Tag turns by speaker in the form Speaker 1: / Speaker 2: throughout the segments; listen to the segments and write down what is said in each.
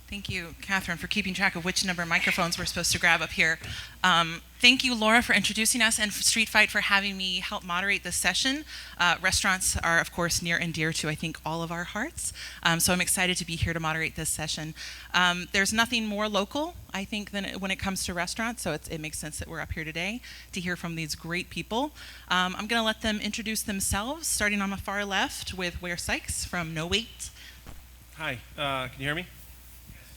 Speaker 1: Thank you, Catherine, for keeping track of which number of microphones we're supposed to grab up here. Thank you, Laura, for introducing us, and Street Fight for having me help moderate this session. Restaurants are, of course, near and dear to, I think, all of our hearts. So I'm excited to be here to moderate this session. There's nothing more local, I think, than when it comes to restaurants. So it makes sense that we're up here today to hear from these great people. I'm going to let them introduce themselves, starting on the far left with Ware Sykes from Nowait.
Speaker 2: Hi, can you hear me?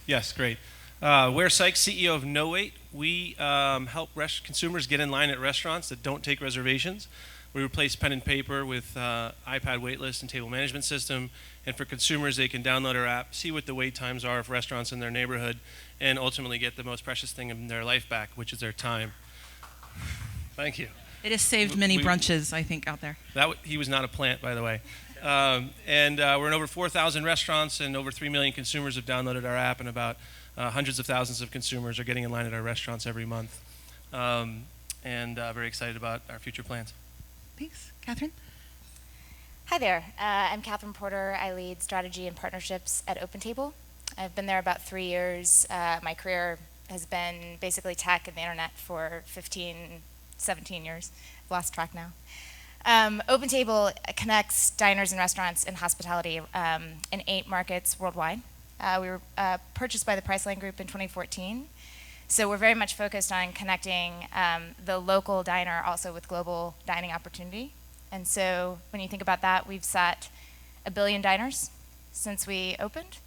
Speaker 2: Yes, great. Ware Sykes, CEO of Nowait. We help consumers get in line at restaurants that don't take reservations. We replace pen and paper with iPad waitlist and table management system. And for consumers, they can download our app, see what the wait times are of restaurants in their neighborhood, and ultimately get the most precious thing in their life back, which is their time. Thank you.
Speaker 1: It has saved many brunches, I think, out there.
Speaker 2: He was not a plant, by the way. We're in over 4,000 restaurants, and over 3 million consumers have downloaded our app, and about hundreds of thousands of consumers are getting in line at our restaurants every month. Very excited about our future plans.
Speaker 1: Thanks. Catherine?
Speaker 3: Hi there. I'm Catherine Porter. I lead strategy and partnerships at OpenTable. I've been there about 3 years. My career has been basically tech and the internet for 17 years. I've lost track now. OpenTable connects diners and restaurants and hospitality in 8 markets worldwide. We were purchased by the Priceline Group in 2014. So we're very much focused on connecting the local diner also with global dining opportunity. And so when you think about that, we've set 1 billion diners since we opened.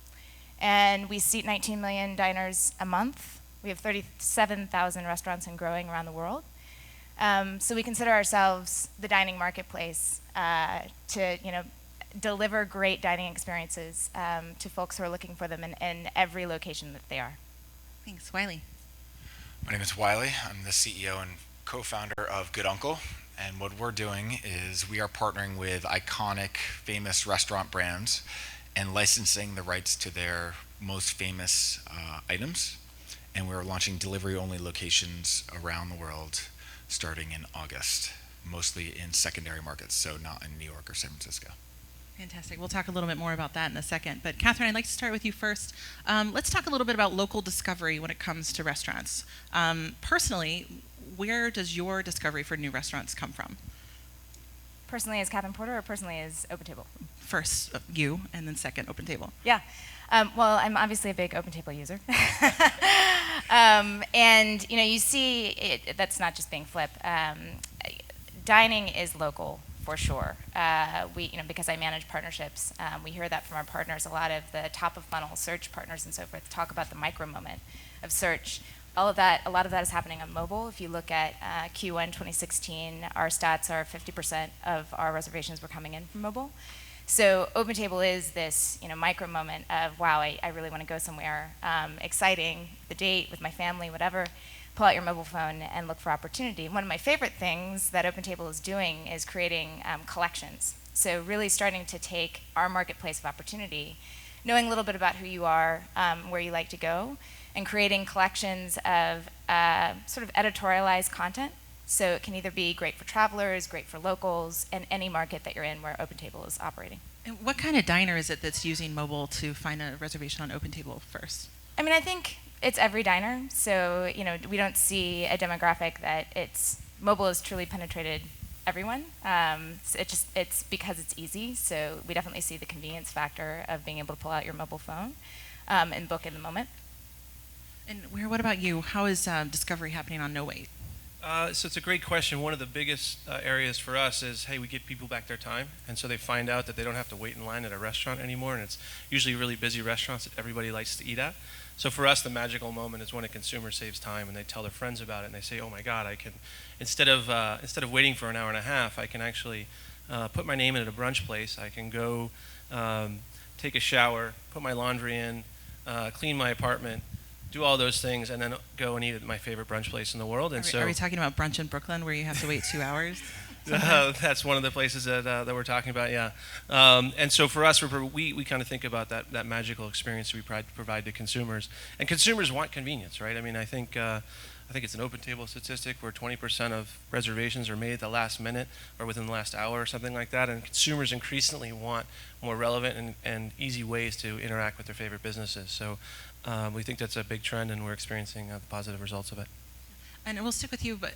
Speaker 3: And we seat 19 million diners a month. We have 37,000 restaurants and growing around the world. So we consider ourselves the dining marketplace to deliver great dining experiences to folks who are looking for them in every location that they are.
Speaker 1: Thanks. Wiley.
Speaker 4: My name is Wiley. I'm the CEO and co-founder of Good Uncle. And what we're doing is we are partnering with iconic, famous restaurant brands and licensing the rights to their most famous items. And we're launching delivery-only locations around the world starting in August, mostly in secondary markets, so not in New York or San Francisco.
Speaker 1: Fantastic. We'll talk a little bit more about that in a second. But Catherine, I'd like to start with you first. Let's talk a little bit about local discovery when it comes to restaurants. Personally, where does your discovery for new restaurants come from?
Speaker 3: Personally as Catherine Porter or personally as OpenTable?
Speaker 1: First, you, and then second, OpenTable.
Speaker 3: Yeah. Well, I'm obviously a big OpenTable user. And you see, that's not just being flip. Dining is local for sure. Because I manage partnerships, we hear that from our partners. A lot of the top of funnel search partners and so forth talk about the micro moment of search. A lot of that is happening on mobile. If you look at Q1 2016, our stats are 50% of our reservations were coming in from mobile. So OpenTable is this micro moment of, wow, I really want to go somewhere exciting, the date with my family, whatever. Pull out your mobile phone and look for opportunity. One of my favorite things that OpenTable is doing is creating collections. So really starting to take our marketplace of opportunity, knowing a little bit about who you are, where you like to go, and creating collections of sort of editorialized content. So it can either be great for travelers, great for locals, and any market that you're in where OpenTable is operating.
Speaker 1: And what kind of diner is it that's using mobile to find a reservation on OpenTable first?
Speaker 3: I think it's every diner. So we don't see a demographic that mobile has truly penetrated everyone. So it's because it's easy. So we definitely see the convenience factor of being able to pull out your mobile phone and book in the moment.
Speaker 1: And Ware, what about you? How is discovery happening on Nowait?
Speaker 2: So it's a great question. One of the biggest areas for us is, hey, we give people back their time, and so they find out that they don't have to wait in line at a restaurant anymore, and it's usually really busy restaurants that everybody likes to eat at. So for us, the magical moment is when a consumer saves time and they tell their friends about it, and they say, oh my God, I can, instead of waiting for an hour and a half, I can actually put my name in at a brunch place. I can go take a shower, put my laundry in, clean my apartment, do all those things, and then go and eat at my favorite brunch place in the world. And
Speaker 1: are we talking about brunch in Brooklyn where you have to wait 2 hours?
Speaker 2: That's one of the places that we're talking about, yeah. And so for us, we kind of think about that magical experience we provide to consumers. And consumers want convenience, right? I think I think it's an OpenTable statistic where 20% of reservations are made at the last minute or within the last hour or something like that. And consumers increasingly want more relevant and easy ways to interact with their favorite businesses. So we think that's a big trend, and we're experiencing the positive results of it.
Speaker 1: And we'll stick with you, but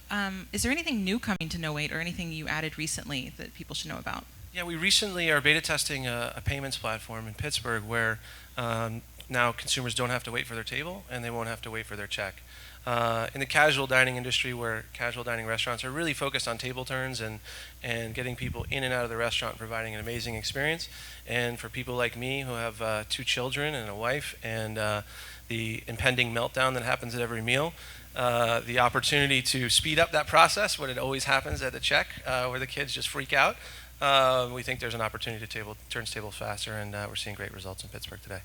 Speaker 1: is there anything new coming to Nowait or anything you added recently that people should know about?
Speaker 2: Yeah, we recently are beta testing a payments platform in Pittsburgh where now consumers don't have to wait for their table and they won't have to wait for their check. In the casual dining industry, where casual dining restaurants are really focused on table turns and getting people in and out of the restaurant, providing an amazing experience. And for people like me who have 2 children and a wife and the impending meltdown that happens at every meal, the opportunity to speed up that process when it always happens at the check, where the kids just freak out, we think there's an opportunity to turn tables faster, and we're seeing great results in Pittsburgh today.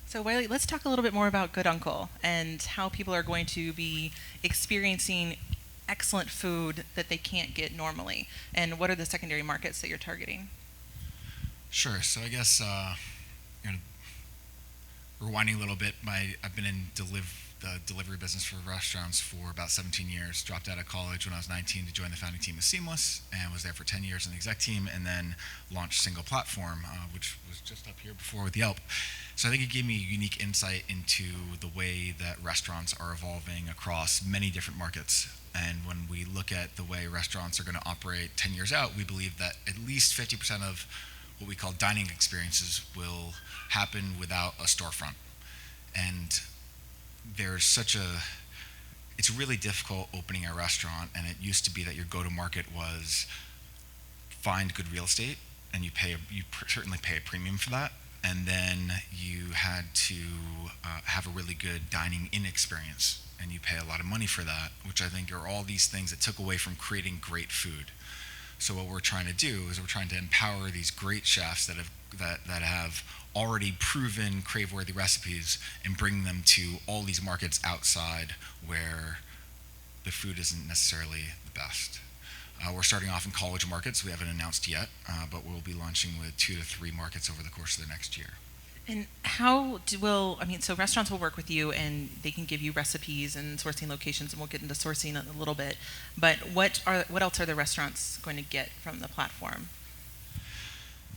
Speaker 1: So Wiley, let's talk a little bit more about Good Uncle and how people are going to be experiencing excellent food that they can't get normally, and what are the secondary markets that you're targeting?
Speaker 5: Sure. So I guess rewinding a little bit, I've been in the delivery business for restaurants for about 17 years. Dropped out of college when I was 19 to join the founding team of Seamless, and was there for 10 years in the exec team, and then launched Single Platform, which was just up here before with Yelp. So I think it gave me a unique insight into the way that restaurants are evolving across many different markets. And when we look at the way restaurants are going to operate 10 years out, we believe that at least 50% of what we call dining experiences will happen without a storefront. And it's really difficult opening a restaurant, and it used to be that your go-to-market was find good real estate, and you certainly pay a premium for that, and then you had to have a really good dining-in experience, and you pay a lot of money for that, which I think are all these things that took away from creating great food. So what we're trying to do is we're trying to empower these great chefs that have already proven crave-worthy recipes and bring them to all these markets outside where the food isn't necessarily the best. We're starting off in college markets. We haven't announced yet, but we'll be launching with 2 to 3 markets over the course of the next year.
Speaker 1: And so restaurants will work with you and they can give you recipes and sourcing locations, and we'll get into sourcing in a little bit. But what else are the restaurants going to get from the platform?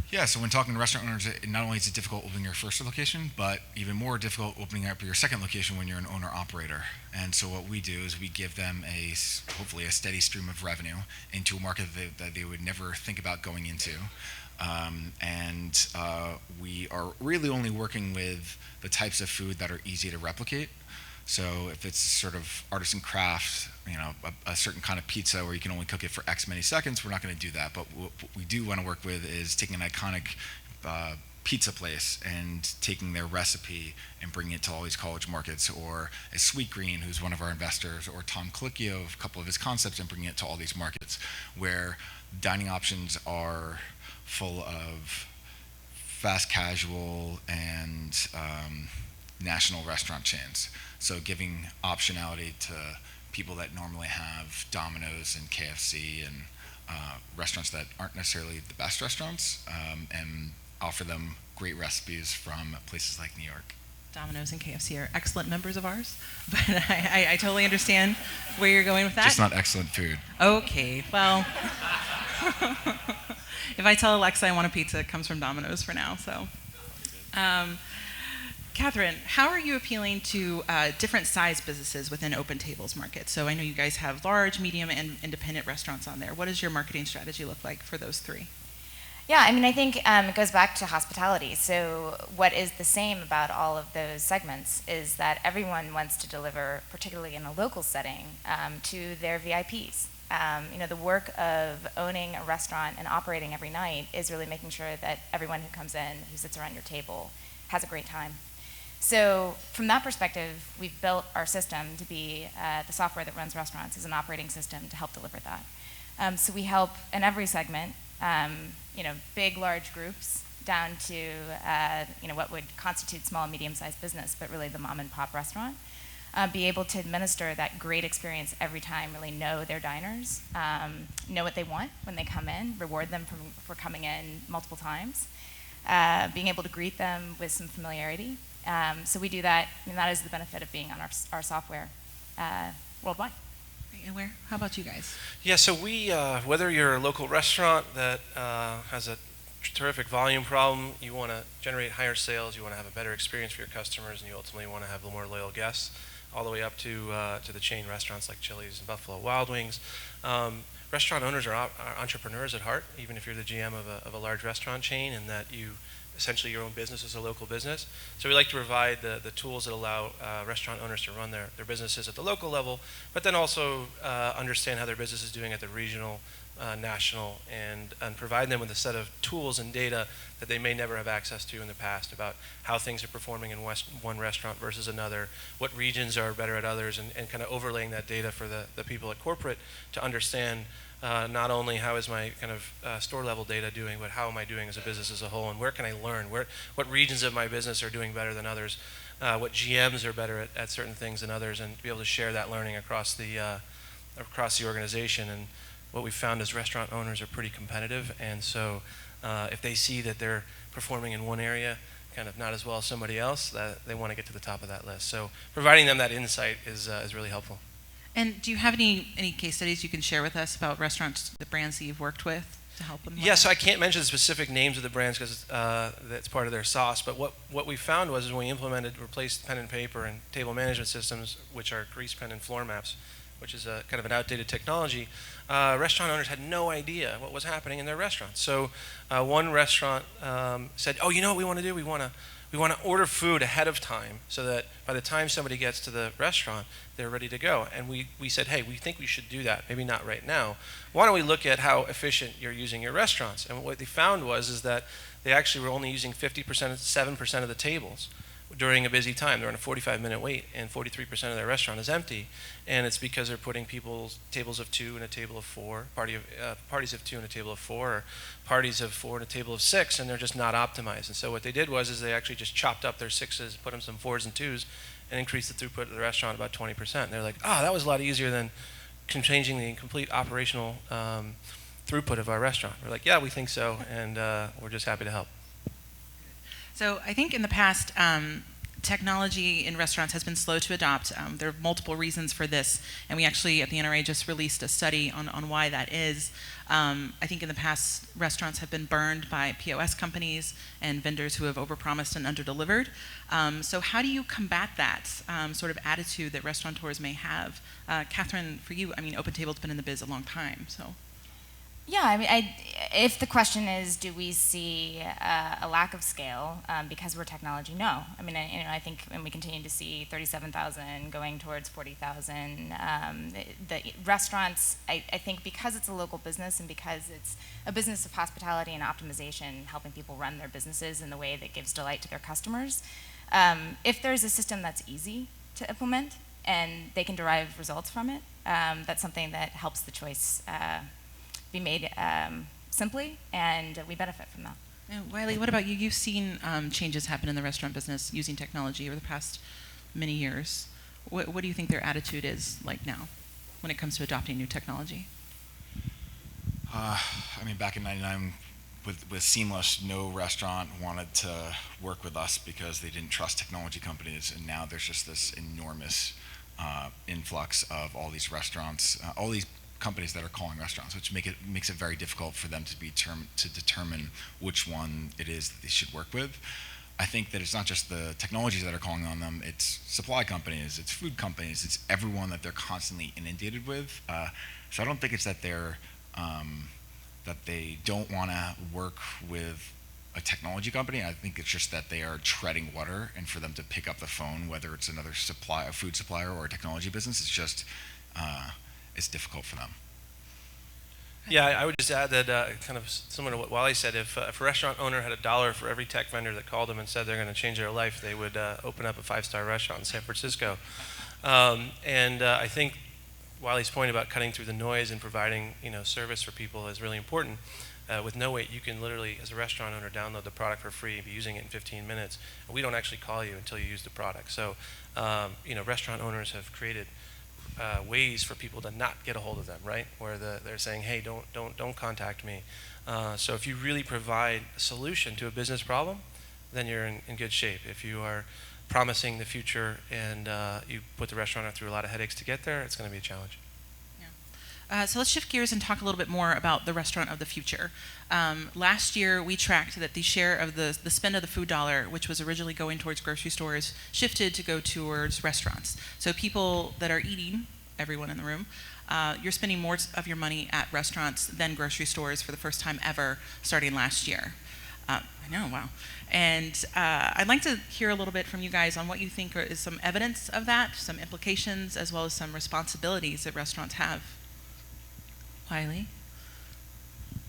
Speaker 5: Yeah, so when talking to restaurant owners, not only is it difficult opening your first location, but even more difficult opening up your second location when you're an owner-operator. And so what we do is we give them hopefully a steady stream of revenue into a market that they would never think about going into. We are really only working with the types of food that are easy to replicate. So if it's sort of artisan craft, a certain kind of pizza where you can only cook it for X many seconds, we're not going to do that. But what we do want to work with is taking an iconic pizza place and taking their recipe and bringing it to all these college markets, or a Sweet Green, who's one of our investors, or Tom Colicchio, a couple of his concepts, and bringing it to all these markets where dining options are full of fast casual and national restaurant chains. So giving optionality to people that normally have Domino's and KFC and restaurants that aren't necessarily the best restaurants, and offer them great recipes from places like New York.
Speaker 1: Domino's and KFC are excellent members of ours, but I totally understand where you're going with that.
Speaker 5: Just not excellent food.
Speaker 1: Okay, well, if I tell Alexa I want a pizza, it comes from Domino's for now. So, Catherine, how are you appealing to different size businesses within OpenTable's market? So I know you guys have large, medium, and independent restaurants on there. What does your marketing strategy look like for those 3?
Speaker 3: Yeah, I think it goes back to hospitality. So what is the same about all of those segments is that everyone wants to deliver, particularly in a local setting, to their VIPs. The work of owning a restaurant and operating every night is really making sure that everyone who comes in, who sits around your table, has a great time. So from that perspective, we've built our system to be the software that runs restaurants as an operating system to help deliver that. So we help in every segment, big, large groups down to what would constitute small and medium-sized business, but really the mom and pop restaurant. Be able to administer that great experience every time, really know their diners, know what they want when they come in, reward them for coming in multiple times, being able to greet them with some familiarity. So we do that, and that is the benefit of being on our software. worldwide.
Speaker 1: And Ware, how about you guys?
Speaker 2: Yeah, so we, whether you're a local restaurant that has a terrific volume problem, you want to generate higher sales, you want to have a better experience for your customers, and you ultimately want to have more loyal guests, all the way up to the chain restaurants like Chili's and Buffalo Wild Wings. Restaurant owners are entrepreneurs at heart, even if you're the GM of a large restaurant chain, and that you essentially your own business is a local business. So we like to provide the tools that allow restaurant owners to run their businesses at the local level, but then also understand how their business is doing at the regional, national, and provide them with a set of tools and data that they may never have access to in the past about how things are performing in one restaurant versus another, what regions are better at others, and kind of overlaying that data for the people at corporate to understand not only how is my kind of store level data doing, but how am I doing as a business as a whole, and where can I learn? What regions of my business are doing better than others? What GMs are better at certain things than others, and to be able to share that learning across the organization. And what we've found is restaurant owners are pretty competitive, and so if they see that they're performing in one area kind of not as well as somebody else, that they want to get to the top of that list. So providing them that insight is really helpful.
Speaker 1: And do you have any case studies you can share with us about restaurants, the brands that you've worked with to help them?
Speaker 2: Yeah, so I can't mention the specific names of the brands because that's part of their sauce. But what we found was when we replaced pen and paper and table management systems, which are grease pen and floor maps, which is a kind of an outdated technology, restaurant owners had no idea what was happening in their restaurants. So one restaurant said, "Oh, you know what we want to do? We want to order food ahead of time so that by the time somebody gets to the restaurant, they're ready to go." And we said, "Hey, we think we should do that. Maybe not right now. Why don't we look at how efficient you're using your restaurants?" And what they found is that they actually were only using 50%, 7% of the tables during a busy time. They're on a 45-minute wait, and 43% of their restaurant is empty. And it's because they're putting tables of 2 and a table of 4, parties of 2 and a table of 4, or parties of 4 and a table of 6, and they're just not optimized. And so what they did is they actually just chopped up their 6s, put them some 4s and 2s, and increased the throughput of the restaurant about 20%. And they're like, "Oh, that was a lot easier than changing the complete operational throughput of our restaurant." We're like, "Yeah, we think so," and we're just happy to help.
Speaker 1: So I think in the past, technology in restaurants has been slow to adopt. There are multiple reasons for this, and we actually at the NRA just released a study on why that is. I think in the past, restaurants have been burned by POS companies and vendors who have overpromised and underdelivered. So how do you combat that sort of attitude that restaurateurs may have? Catherine, for you, I mean, OpenTable's been in the biz a long time, so.
Speaker 3: Yeah, I mean, if the question is, do we see a lack of scale because we're technology? No. I mean, I think when we continue to see 37,000 going towards 40,000, the restaurants, I think because it's a local business and because it's a business of hospitality and optimization, helping people run their businesses in the way that gives delight to their customers, if there's a system that's easy to implement and they can derive results from it, that's something that helps the choice be made simply, and we benefit from that.
Speaker 1: And Wiley, what about you? You've seen changes happen in the restaurant business using technology over the past many years. What do you think their attitude is like now when it comes to adopting new technology?
Speaker 5: I mean, back in '99 with Seamless, no restaurant wanted to work with us because they didn't trust technology companies, and now there's just this enormous influx of all these restaurants, all these companies that are calling restaurants, which makes it very difficult for them to determine which one it is that they should work with. I think that it's not just the technologies that are calling on them, it's supply companies, it's food companies, it's everyone that they're constantly inundated with. So I don't think it's that they don't want to work with a technology company. I think it's just that they are treading water, and for them to pick up the phone, whether it's another a food supplier or a technology business, it's just it's difficult for them.
Speaker 2: Yeah, I would just add that kind of similar to what Wiley said, if a restaurant owner had $1 for every tech vendor that called them and said they're going to change their life, they would open up a 5-star restaurant in San Francisco. And I think Wiley's point about cutting through the noise and providing service for people is really important. With Nowait, you can literally, as a restaurant owner, download the product for free and be using it in 15 minutes. And we don't actually call you until you use the product. So, restaurant owners have created ways for people to not get a hold of them, right? Where they're saying, "Hey, don't contact me." So if you really provide a solution to a business problem, then you're in good shape. If you are promising the future, and you put the restaurant through a lot of headaches to get there, it's going to be a challenge.
Speaker 1: So let's shift gears and talk a little bit more about the restaurant of the future. Last year, we tracked that the share of the spend of the food dollar, which was originally going towards grocery stores, shifted to go towards restaurants. So people that are eating, everyone in the room, you're spending more of your money at restaurants than grocery stores for the first time ever, starting last year. I know, wow. And I'd like to hear a little bit from you guys on what you think is some evidence of that, some implications, as well as some responsibilities that restaurants have. Wiley?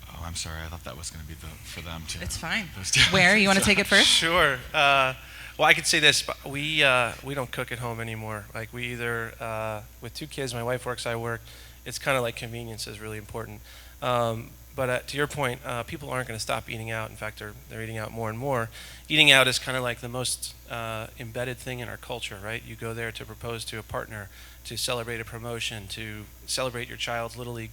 Speaker 5: Oh, I'm sorry. I thought that was going to be for them too.
Speaker 1: It's fine.
Speaker 5: Those two.
Speaker 1: Ware, you want to take it first?
Speaker 2: Sure. Well, I could say this, but we don't cook at home anymore. Like we either, with 2 kids, my wife works, I work, it's kind of like convenience is really important. But to your point, people aren't going to stop eating out. In fact, they're eating out more and more. Eating out is kind of like the most embedded thing in our culture, right? You go there to propose to a partner, to celebrate a promotion, to celebrate your child's Little League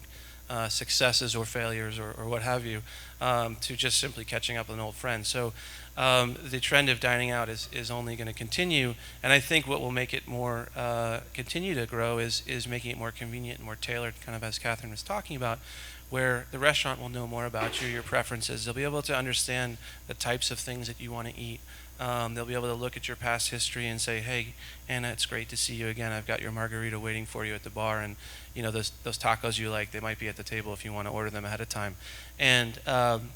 Speaker 2: successes or failures or what have you, to just simply catching up with an old friend. So the trend of dining out is only going to continue, and I think what will make it more continue to grow is making it more convenient and more tailored, kind of as Catherine was talking about, where the restaurant will know more about you, your preferences. They'll be able to understand the types of things that you want to eat. They'll be able to look at your past history and say, hey, Anna, it's great to see you again. I've got your margarita waiting for you at the bar, and you know those tacos you like, they might be at the table if you want to order them ahead of time. And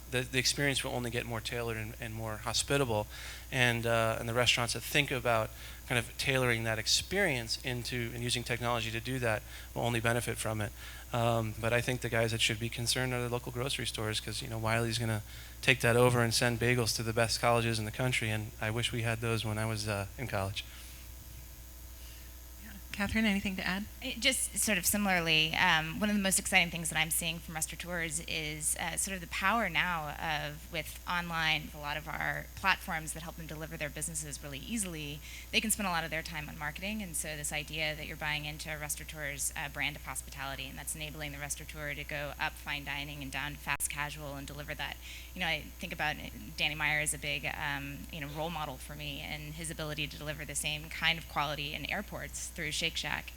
Speaker 2: the experience will only get more tailored and more hospitable, and the restaurants that think about kind of tailoring that experience into and using technology to do that will only benefit from it. But I think the guys that should be concerned are the local grocery stores, because you know Wiley's going to take that over and send bagels to the best colleges in the country, and I wish we had those when I was in college.
Speaker 1: Catherine, anything to add?
Speaker 3: Just sort of similarly, one of the most exciting things that I'm seeing from restaurateurs is sort of the power now of, with online, with a lot of our platforms that help them deliver their businesses really easily, they can spend a lot of their time on marketing. And so this idea that you're buying into a restaurateur's brand of hospitality, and that's enabling the restaurateur to go up fine dining and down to fast casual and deliver that. You know, I think about Danny Meyer as a big role model for me, and his ability to deliver the same kind of quality in airports through Shake Shack,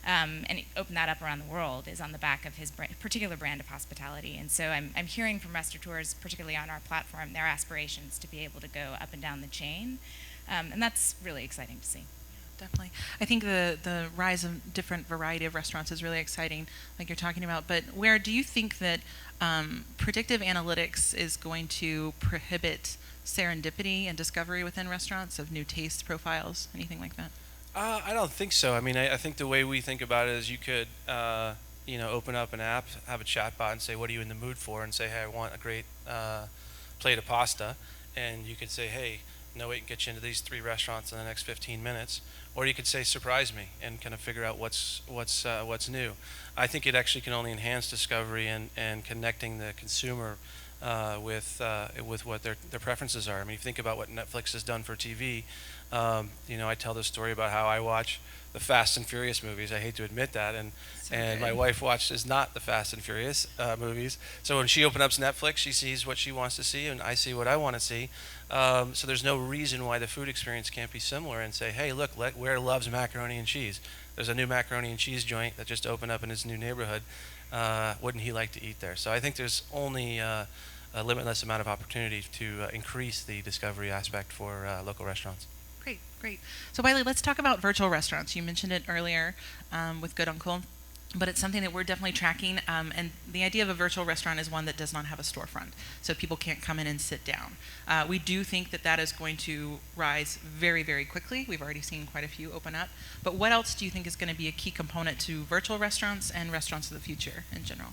Speaker 3: and open that up around the world, is on the back of his particular brand of hospitality. And so I'm hearing from restaurateurs, particularly on our platform, their aspirations to be able to go up and down the chain, and that's really exciting to see.
Speaker 1: Definitely. I think the rise of different variety of restaurants is really exciting, like you're talking about. But where do you think that predictive analytics is going to prohibit serendipity and discovery within restaurants of new taste profiles, anything like that?
Speaker 2: I don't think so. I mean, I think the way we think about it is you could, open up an app, have a chat bot, and say, what are you in the mood for? And say, hey, I want a great plate of pasta. And you could say, hey, Nowait can get you into these 3 restaurants in the next 15 minutes. Or you could say, surprise me, and kind of figure out what's new. I think it actually can only enhance discovery and connecting the consumer with what their preferences are. I mean, if you think about what Netflix has done for TV, I tell this story about how I watch the Fast and Furious movies. I hate to admit that, and my wife watches not the Fast and Furious movies. So when she opens up Netflix, she sees what she wants to see, and I see what I want to see. So there's no reason why the food experience can't be similar, and say, hey, look, Ware loves macaroni and cheese. There's a new macaroni and cheese joint that just opened up in his new neighborhood. Wouldn't he like to eat there? So I think there's only a limitless amount of opportunity to increase the discovery aspect for local restaurants.
Speaker 1: Great. So Wiley, let's talk about virtual restaurants. You mentioned it earlier with Good Uncle, but it's something that we're definitely tracking. And the idea of a virtual restaurant is one that does not have a storefront, so people can't come in and sit down. We do think that is going to rise very, very quickly. We've already seen quite a few open up. But what else do you think is going to be a key component to virtual restaurants and restaurants of the future in general?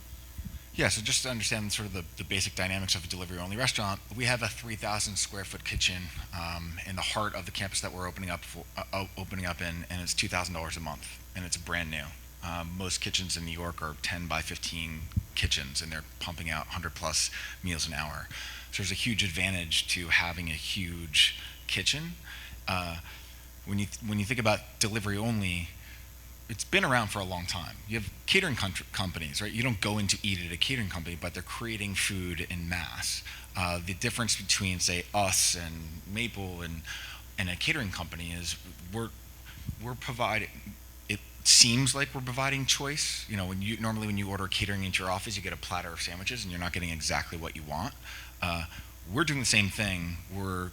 Speaker 5: Yeah, so just to understand sort of the basic dynamics of a delivery-only restaurant, we have a 3,000 square foot kitchen in the heart of the campus that we're opening up in, and it's $2,000 a month, and it's brand new. Most kitchens in New York are 10 by 15 kitchens, and they're pumping out 100 plus meals an hour. So there's a huge advantage to having a huge kitchen. When you think about delivery only, it's been around for a long time. You have catering companies, right? You don't go in to eat at a catering company, but they're creating food in mass. The difference between, say, us and Maple and a catering company is we're providing. It seems like we're providing choice. You know, when you order catering into your office, you get a platter of sandwiches, and you're not getting exactly what you want. We're doing the same thing. We're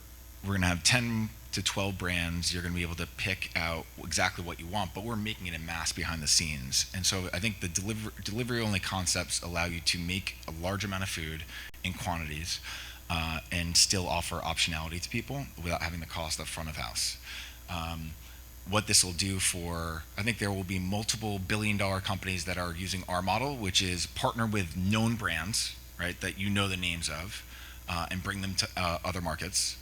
Speaker 5: going to have 10 to 12 brands. You're going to be able to pick out exactly what you want, but we're making it in mass behind the scenes. And so I think the delivery-only concepts allow you to make a large amount of food in quantities and still offer optionality to people without having the cost of front of house. What this will do I think there will be multiple billion-dollar companies that are using our model, which is partner with known brands, right, that you know the names of, and bring them to other markets.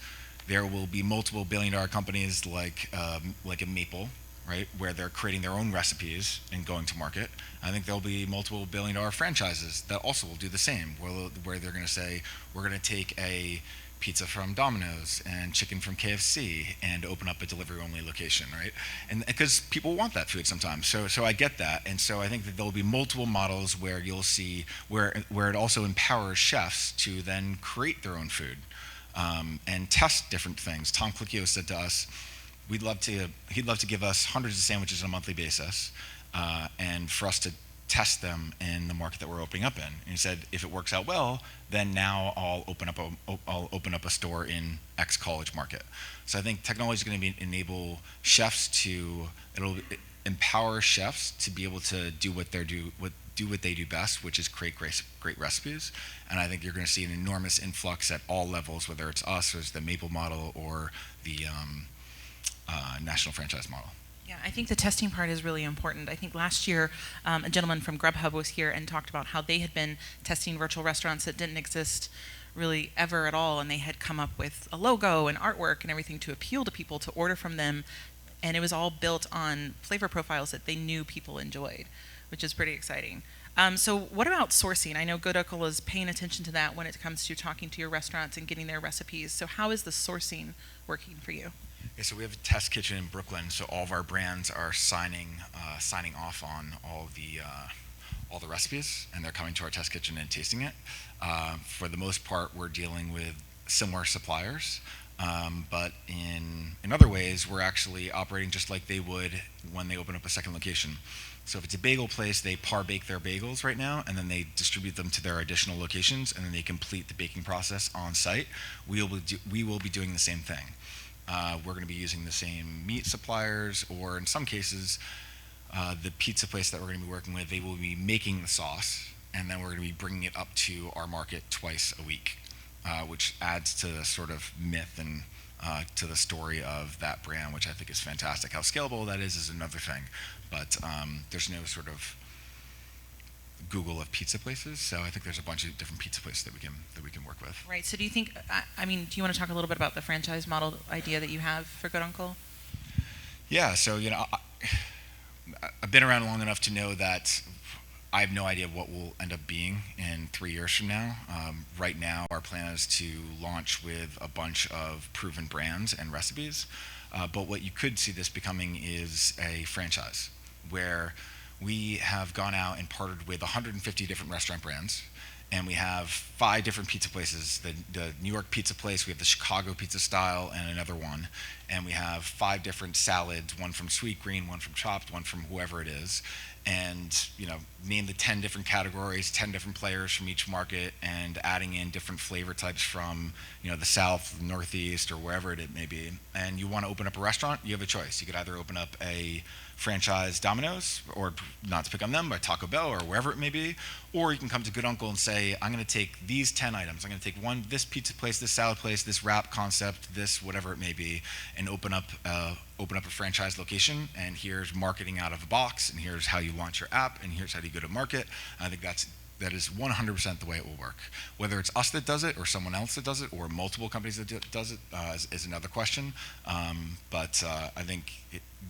Speaker 5: There will be multiple billion-dollar companies like a Maple, right, where they're creating their own recipes and going to market. I think there'll be multiple billion-dollar franchises that also will do the same, where they're going to say, we're going to take a pizza from Domino's and chicken from KFC and open up a delivery-only location, right? And because people want that food sometimes, so I get that, and so I think that there'll be multiple models where you'll see where it also empowers chefs to then create their own food and test different things. Tom Clicchio said to us, he'd love to give us hundreds of sandwiches on a monthly basis, and for us to test them in the market that we're opening up in. And he said, if it works out well, then now I'll open up a store in X college market. So I think technology is going to enable chefs it'll empower chefs to be able to do what they do best, which is create great recipes. And I think you're going to see an enormous influx at all levels, whether it's us or it's the Maple model or the national franchise model.
Speaker 1: Yeah, I think the testing part is really important. I think last year, a gentleman from Grubhub was here and talked about how they had been testing virtual restaurants that didn't exist really ever at all, and they had come up with a logo and artwork and everything to appeal to people to order from them, and it was all built on flavor profiles that they knew people enjoyed, which is pretty exciting. So what about sourcing? I know Good Uncle is paying attention to that when it comes to talking to your restaurants and getting their recipes. So how is the sourcing working for you?
Speaker 5: Yeah, so we have a test kitchen in Brooklyn, so all of our brands are signing off on all the recipes, and they're coming to our test kitchen and tasting it. For the most part, we're dealing with similar suppliers, but in other ways, we're actually operating just like they would when they open up a second location. So if it's a bagel place, they par-bake their bagels right now, and then they distribute them to their additional locations, and then they complete the baking process on site. We will be doing the same thing. We're going to be using the same meat suppliers, or in some cases, the pizza place that we're going to be working with, they will be making the sauce, and then we're going to be bringing it up to our market twice a week, which adds to the sort of myth and to the story of that brand, which I think is fantastic. How scalable that is another thing, but there's no sort of Google of pizza places, so I think there's a bunch of different pizza places that we can work with.
Speaker 1: Right. So do you think? Do you want to talk a little bit about the franchise model idea that you have for Good Uncle?
Speaker 5: Yeah. So I've been around long enough to know that I have no idea what will end up being in 3 years from now. Right now, our plan is to launch with a bunch of proven brands and recipes, but what you could see this becoming is a franchise where we have gone out and partnered with 150 different restaurant brands, and we have 5 different pizza places, the New York pizza place, we have the Chicago pizza style, and another one, and we have 5 different salads, one from Sweet Green, one from Chopped, one from whoever it is, and name the 10 different categories, 10 different players from each market, and adding in different flavor types from the South, Northeast, or wherever it may be. And you want to open up a restaurant, you have a choice. You could either open up a franchise Domino's, or not to pick on them, but Taco Bell or wherever it may be, or you can come to Good Uncle and say, I'm going to take these 10 items. I'm going to take this pizza place, this salad place, this wrap concept, this whatever it may be, and open up a franchise location, and here's marketing out of a box, and here's how you launch your app, and here's how you go to market. I think that is 100% the way it will work. Whether it's us that does it, or someone else that does it, or multiple companies that does it, is another question. But I think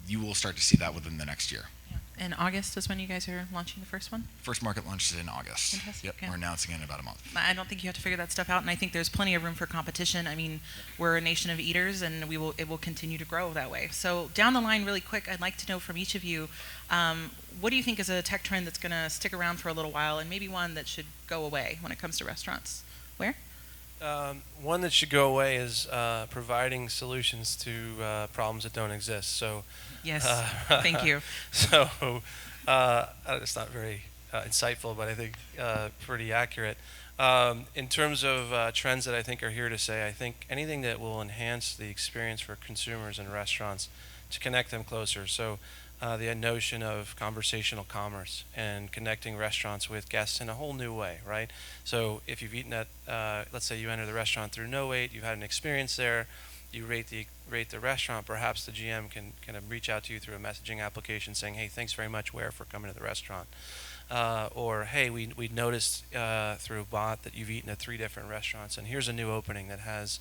Speaker 5: you will start to see that within the next year.
Speaker 1: Yeah. And August is when you guys are launching the first one?
Speaker 5: First market launch is in August.
Speaker 1: Fantastic.
Speaker 5: Yep,
Speaker 1: Yeah.
Speaker 5: We're announcing it in about a month.
Speaker 1: I don't think you have to figure that stuff out, and I think there's plenty of room for competition. We're a nation of eaters, and it will continue to grow that way. So down the line, really quick, I'd like to know from each of you, what do you think is a tech trend that's going to stick around for a little while, and maybe one that should go away when it comes to restaurants? Where?
Speaker 2: One that should go away is providing solutions to problems that don't exist. So,
Speaker 1: Yes, thank you.
Speaker 2: so it's not very insightful, but I think pretty accurate. In terms of trends that I think are here to stay, I think anything that will enhance the experience for consumers and restaurants to connect them closer. So the notion of conversational commerce and connecting restaurants with guests in a whole new way, right? So if you've eaten at, let's say you enter the restaurant through Nowait, you've had an experience there, you rate the restaurant, perhaps the GM can kind of reach out to you through a messaging application saying, hey, thanks very much, Ware, for coming to the restaurant. Or, hey, we noticed through a bot that you've eaten at 3 different restaurants, and here's a new opening that has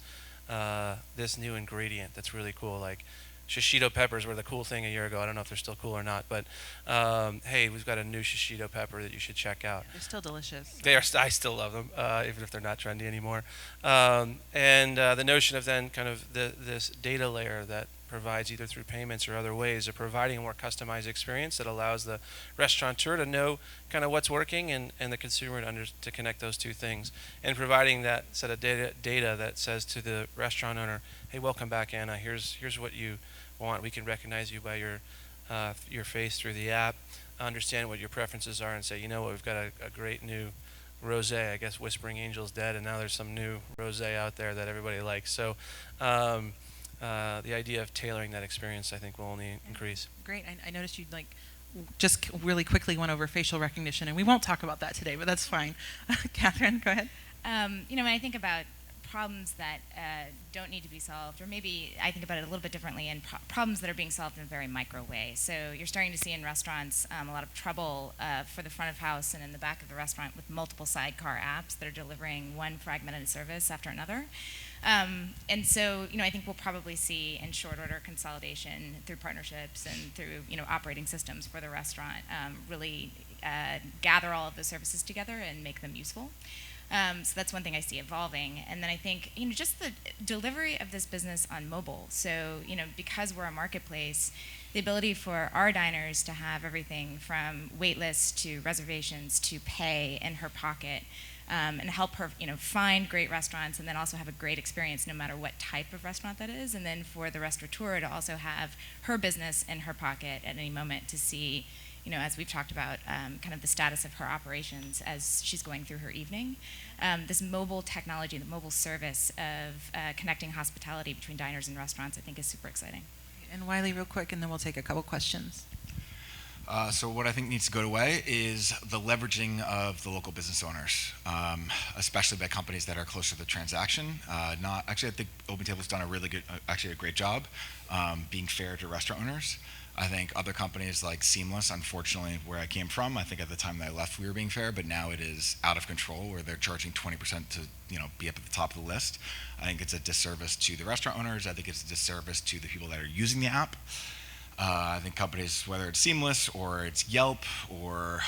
Speaker 2: this new ingredient that's really cool, like shishito peppers were the cool thing a year ago. I don't know if they're still cool or not, but hey, we've got a new shishito pepper that you should check out.
Speaker 1: They're still delicious.
Speaker 2: They are. I still love them, even if they're not trendy anymore. And the notion of then kind of this data layer that provides either through payments or other ways of providing a more customized experience that allows the restaurateur to know kind of what's working and the consumer to connect those two things, and providing that set of data that says to the restaurant owner, hey, welcome back, Anna. Here's what you want. We can recognize you by your face through the app, understand what your preferences are, and say, you know what, we've got a great new rosé. I guess Whispering Angel's dead, and now there's some new rosé out there that everybody likes. So the idea of tailoring that experience, I think, will only increase.
Speaker 1: Great. I noticed you just really quickly went over facial recognition, and we won't talk about that today, but that's fine. Catherine, go ahead.
Speaker 3: When I think about problems that don't need to be solved, or maybe I think about it a little bit differently, and problems that are being solved in a very micro way. So you're starting to see in restaurants a lot of trouble for the front of house and in the back of the restaurant with multiple sidecar apps that are delivering one fragmented service after another. And so, I think we'll probably see in short order consolidation through partnerships and through, operating systems for the restaurant really gather all of the services together and make them useful. So that's one thing I see evolving. And then I think, just the delivery of this business on mobile. So, because we're a marketplace, the ability for our diners to have everything from wait lists to reservations to pay in her pocket, and help her, find great restaurants, and then also have a great experience no matter what type of restaurant that is. And then for the restaurateur to also have her business in her pocket at any moment to see, as we've talked about, kind of the status of her operations as she's going through her evening. This mobile technology, the mobile service of connecting hospitality between diners and restaurants, I think is super exciting.
Speaker 1: And Wiley, real quick, and then we'll take a couple questions.
Speaker 5: So what I think needs to go away is the leveraging of the local business owners, especially by companies that are closer to the transaction. I think OpenTable's done a great job being fair to restaurant owners. I think other companies like Seamless, unfortunately, where I came from, I think at the time that I left we were being fair, but now it is out of control where they're charging 20% to be up at the top of the list. I think it's a disservice to the restaurant owners. I think it's a disservice to the people that are using the app. I think companies, whether it's Seamless or it's Yelp or,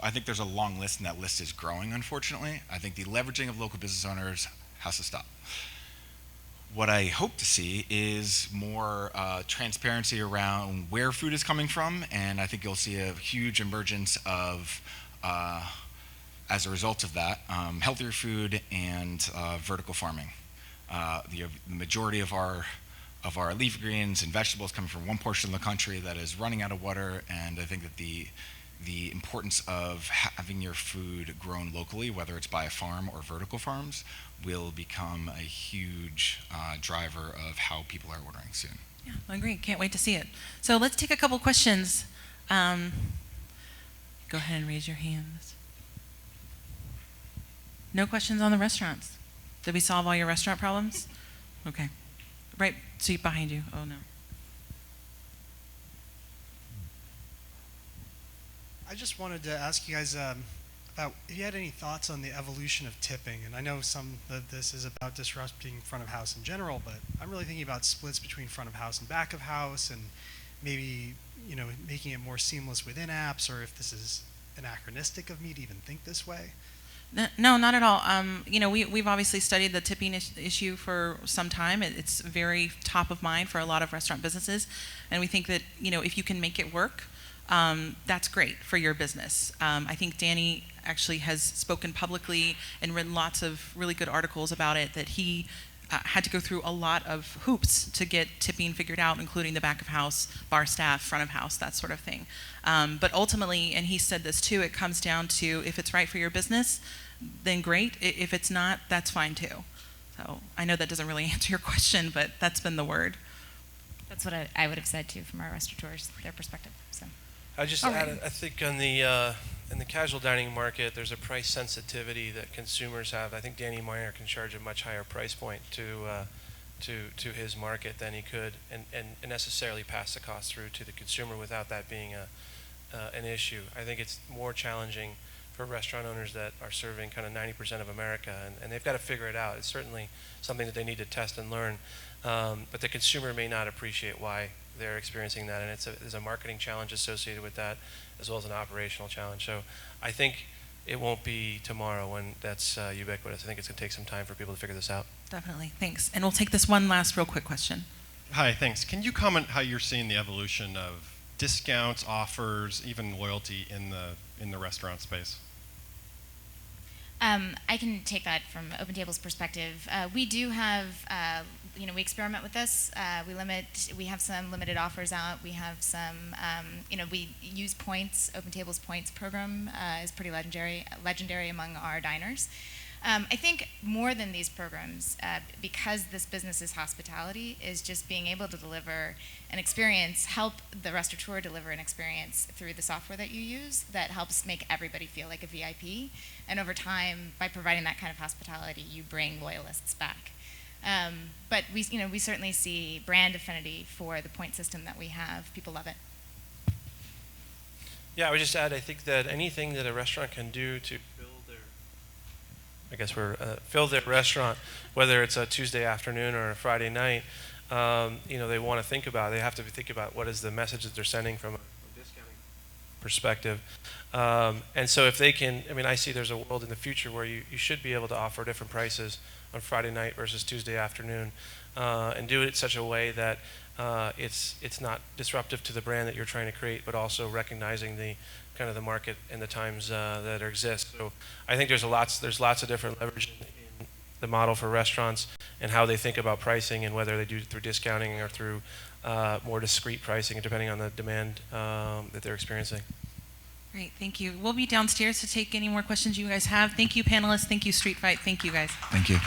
Speaker 5: I think there's a long list, and that list is growing, unfortunately. I think the leveraging of local business owners has to stop. What I hope to see is more transparency around where food is coming from, and I think you'll see a huge emergence of, as a result of that, healthier food and vertical farming. The majority of our leafy greens and vegetables coming from one portion of the country that is running out of water, and I think that the importance of having your food grown locally, whether it's by a farm or vertical farms, will become a huge driver of how people are ordering soon.
Speaker 1: Yeah, I agree. Can't wait to see it. So let's take a couple questions. Go ahead and raise your hands. No questions on the restaurants. Did we solve all your restaurant problems? Okay. Right seat behind you. Oh, no.
Speaker 6: I just wanted to ask you guys about if you had any thoughts on the evolution of tipping. And I know some of this is about disrupting front of house in general, but I'm really thinking about splits between front of house and back of house, and maybe making it more seamless within apps, or if this is anachronistic of me to even think this way.
Speaker 1: No, not at all. We've obviously studied the tipping issue for some time. It's very top of mind for a lot of restaurant businesses, and we think that if you can make it work, that's great for your business. I think Danny actually has spoken publicly and written lots of really good articles about it, that he had to go through a lot of hoops to get tipping figured out, including the back of house, bar staff, front of house, that sort of thing. But ultimately, and he said this too, it comes down to if it's right for your business, then great. If it's not, that's fine too. So I know that doesn't really answer your question, but that's been the word.
Speaker 3: That's what I would have said too from our restaurateurs, their perspective. So.
Speaker 2: I just add, I think on the in the casual dining market, there's a price sensitivity that consumers have. I think Danny Meyer can charge a much higher price point to his market than he could, and necessarily pass the cost through to the consumer without that being an issue. I think it's more challenging for restaurant owners that are serving kind of 90% of America, and they've got to figure it out. It's certainly something that they need to test and learn, but the consumer may not appreciate why they're experiencing that, and there's a marketing challenge associated with that, as well as an operational challenge. So I think it won't be tomorrow when that's ubiquitous. I think it's going to take some time for people to figure this out.
Speaker 1: Definitely, thanks. And we'll take this one last real quick question.
Speaker 7: Hi, thanks. Can you comment how you're seeing the evolution of discounts, offers, even loyalty in the restaurant space?
Speaker 3: I can take that from OpenTable's perspective. We do have, we experiment with this. We have some limited offers out. We have some, we use points. OpenTable's points program is pretty legendary among our diners. I think more than these programs, because this business is hospitality, is just being able to deliver an experience, help the restaurateur deliver an experience through the software that you use that helps make everybody feel like a VIP. And over time, by providing that kind of hospitality, you bring loyalists back. But we certainly see brand affinity for the point system that we have. People love it.
Speaker 2: Yeah, I would just add, I think that anything that a restaurant can do to fill their restaurant, whether it's a Tuesday afternoon or a Friday night, they want to think about. They have to think about what is the message that they're sending from a discounting perspective. And so if they can, I see there's a world in the future where you should be able to offer different prices on Friday night versus Tuesday afternoon, and do it in such a way that it's not disruptive to the brand that you're trying to create, but also recognizing the kind of the market and the times that exist. So I think there's lots of different leverage in the model for restaurants and how they think about pricing, and whether they do it through discounting or through more discrete pricing, depending on the demand that they're experiencing.
Speaker 1: Great, thank you. We'll be downstairs to take any more questions you guys have. Thank you, panelists. Thank you, Street Fight. Thank you, guys.
Speaker 5: Thank you.